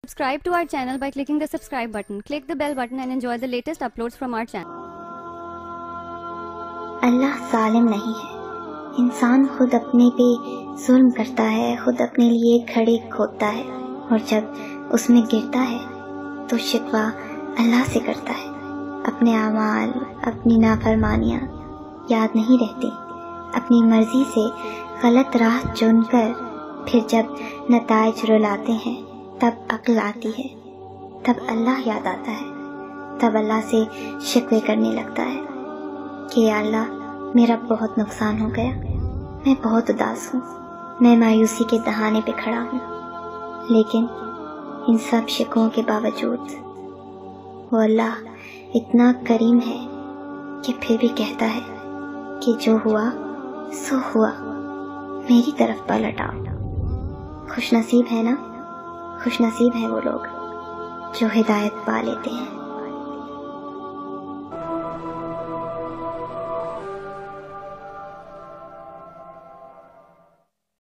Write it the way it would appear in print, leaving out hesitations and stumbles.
Subscribe to our channel by clicking the subscribe button. Click the bell button and enjoy the latest uploads from our channel. اللہ ظالم نہیں ہے. انسان خود اپنے پہ ظلم کرتا ہے, خود اپنے لیے کھڑے کھودتا ہے, اور جب اس میں گرتا ہے تو شکوہ اللہ سے کرتا ہے. اپنے اعمال, اپنی نافرمانیاں یاد نہیں رہتی. اپنی مرضی سے غلط راہ چن کر پھر جب نتائج رلاتے ہیں تب عقل آتی ہے, تب اللہ یاد آتا ہے. تب اللہ سے شکوے کرنے لگتا ہے کہ یا اللہ میرا بہت نقصان ہو گیا, میں بہت اداس ہوں, میں مایوسی کے دہانے پہ کھڑا ہوں. لیکن ان سب شکووں کے باوجود وہ اللہ اتنا کریم ہے کہ پھر بھی کہتا ہے کہ جو ہوا سو ہوا, میری طرف پلٹ آؤ. خوش نصیب ہے نا, خوش نصیب ہے وہ لوگ جو ہدایت پا لیتے ہیں.